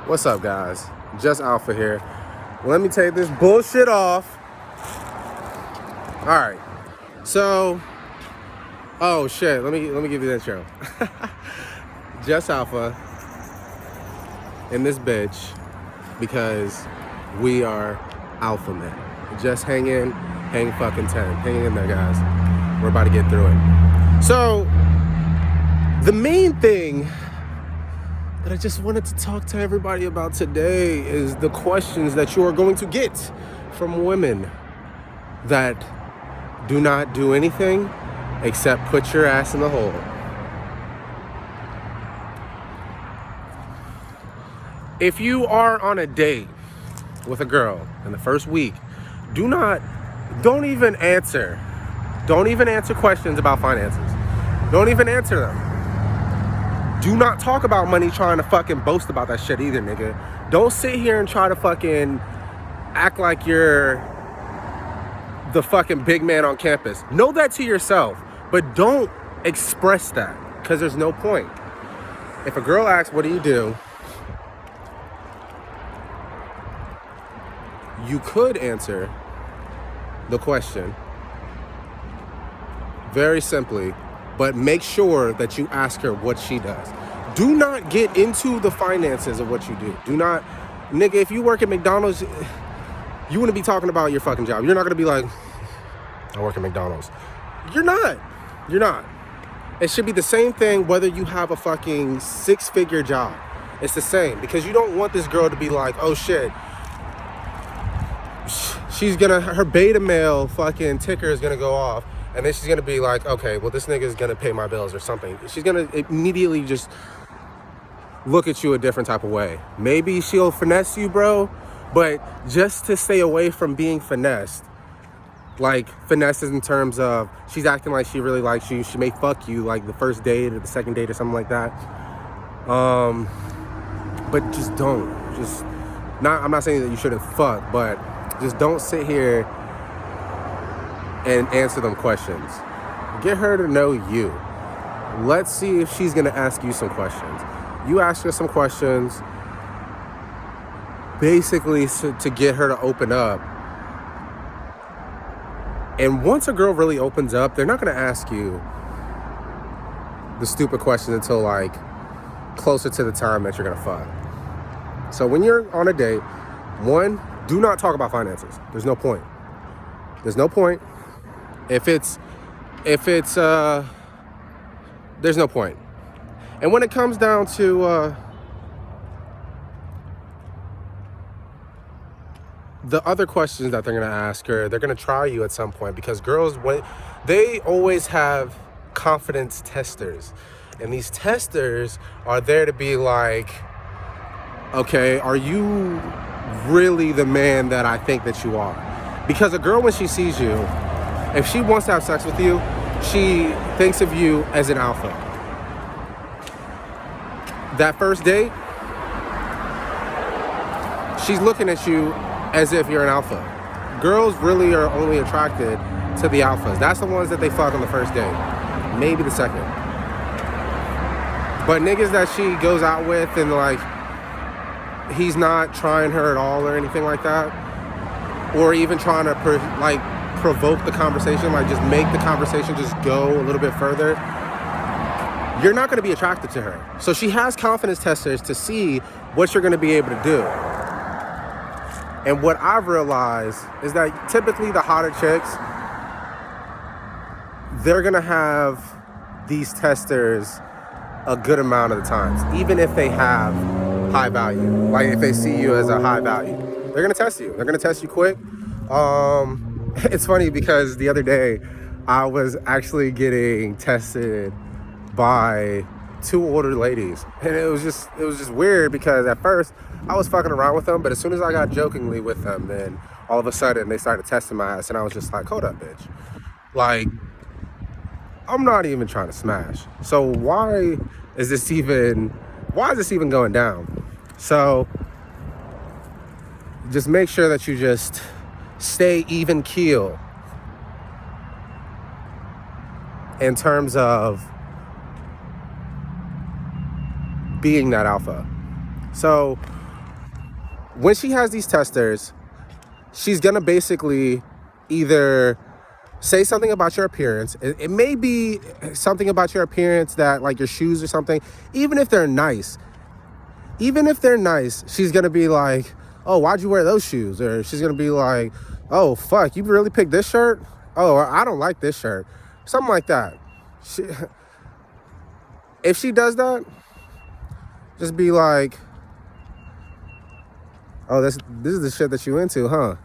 What's up, guys? Just Alpha here. Let me take this bullshit off. All right. So, oh shit. Let me give you the intro. Just Alpha in this bitch because we are alpha men. Just hang fucking 10. Hang in there, guys. We're about to get through it. So, the main thing that I just wanted to talk to everybody about today is the questions that you are going to get from women that do not do anything except put your ass in the hole. If you are on a date with a girl in the first week, don't even answer questions about finances. Don't even answer them. Do not talk about money trying to fucking boast about that shit either, nigga. Don't sit here and try to fucking act like you're the fucking big man on campus. Know that to yourself, but don't express that because there's no point. If a girl asks, what do? You could answer the question very simply, but make sure that you ask her what she does. Do not get into the finances of what you do. Do not, nigga, if you work at McDonald's, you wouldn't be talking about your fucking job. You're not gonna be like, I work at McDonald's. You're not. It should be the same thing whether you have a fucking 6-figure job. It's the same because you don't want this girl to be like, oh shit, her beta male fucking ticker is gonna go off. And then she's going to be like, okay, well, this nigga is going to pay my bills or something. She's going to immediately just look at you a different type of way. Maybe she'll finesse you, bro. But just to stay away from being finessed, like finesses in terms of she's acting like she really likes you. She may fuck you like the first date or the second date or something like that. But just don't. I'm not saying that you shouldn't fuck, but just don't sit here and answer them questions. Get her to know you. Let's see if she's gonna ask you some questions. You ask her some questions basically to get her to open up. And once a girl really opens up, they're not gonna ask you the stupid questions until like closer to the time that you're gonna fuck. So when you're on a date, one, do not talk about finances. There's no point. If it's there's no point. And when it comes down to the other questions that they're gonna ask her, they're gonna try you at some point because girls, they always have confidence testers, and these testers are there to be like, okay, are you really the man that I think that you are? Because a girl, when she sees you, if she wants to have sex with you, she thinks of you as an alpha. That first date, she's looking at you as if you're an alpha. Girls really are only attracted to the alphas. That's the ones that they fuck on the first date, maybe the second. But niggas that she goes out with and like, he's not trying her at all or anything like that, or even trying to provoke the conversation, like just make the conversation just go a little bit further, you're not going to be attracted to her. So she has confidence testers to see what you're going to be able to do. And what I've realized is that typically the hotter chicks, they're going to have these testers a good amount of the times, even if they have high value. Like if they see you as a high value, they're going to test you. They're going to test you quick. It's funny because the other day I was actually getting tested by 2 older ladies, and it was just weird because at first I was fucking around with them, but as soon as I got jokingly with them, then all of a sudden they started testing my ass, and I was just like, hold up, bitch, like I'm not even trying to smash, so why is this even going down? So just make sure that you just stay even keel in terms of being that alpha. So when she has these testers, she's gonna basically either say something about your appearance. It may be something about your appearance, that like your shoes or something. Even if they're nice, she's gonna be like, oh, why'd you wear those shoes? Or she's gonna be like, oh, fuck, you really picked this shirt? Oh, I don't like this shirt. Something like that. If she does that, just be like, oh, this is the shit that you into, huh?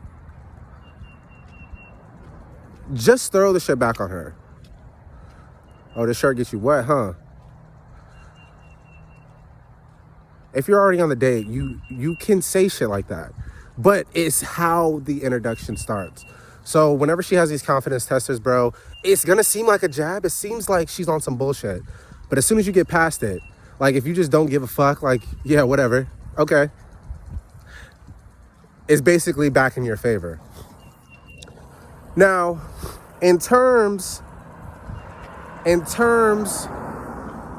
Just throw the shit back on her. Oh, this shirt gets you wet, huh? If you're already on the date, you can say shit like that. But it's how the introduction starts. So whenever she has these confidence testers, bro, it's gonna seem like a jab. It seems like she's on some bullshit. But as soon as you get past it, like if you just don't give a fuck, like, yeah, whatever, okay, it's basically back in your favor. Now, in terms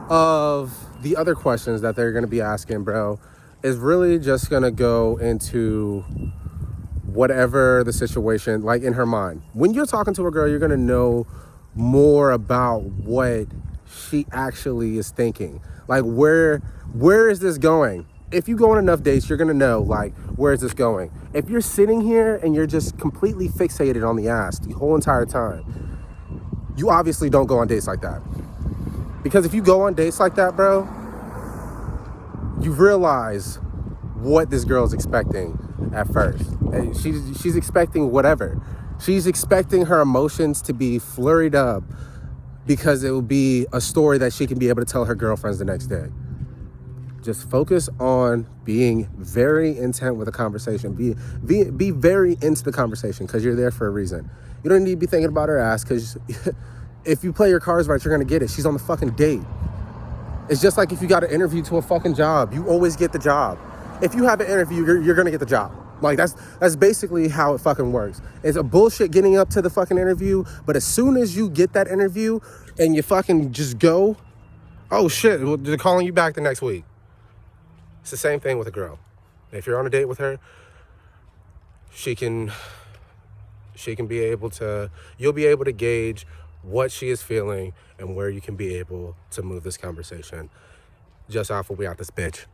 of the other questions that they're going to be asking, bro, is really just going to go into whatever the situation, like in her mind. When you're talking to a girl, you're going to know more about what she actually is thinking. Like, where is this going? If you go on enough dates, you're going to know, like, where is this going? If you're sitting here and you're just completely fixated on the ass the whole entire time, you obviously don't go on dates like that. Because if you go on dates like that, bro, you realize what this girl's expecting at first. And she's expecting whatever. She's expecting her emotions to be flurried up because it will be a story that she can be able to tell her girlfriends the next day. Just focus on being very intent with the conversation. Be very into the conversation, because you're there for a reason. You don't need to be thinking about her ass, because if you play your cards right, you're going to get it. She's on the fucking date. It's just like if you got an interview to a fucking job, you always get the job. If you have an interview, you're going to get the job. Like, that's basically how it fucking works. It's a bullshit getting up to the fucking interview, but as soon as you get that interview and you fucking just go, oh shit, they're calling you back the next week. It's the same thing with a girl. If you're on a date with her, she can be able to, you'll be able to gauge what she is feeling and where you can be able to move this conversation. Just off, we out this bitch.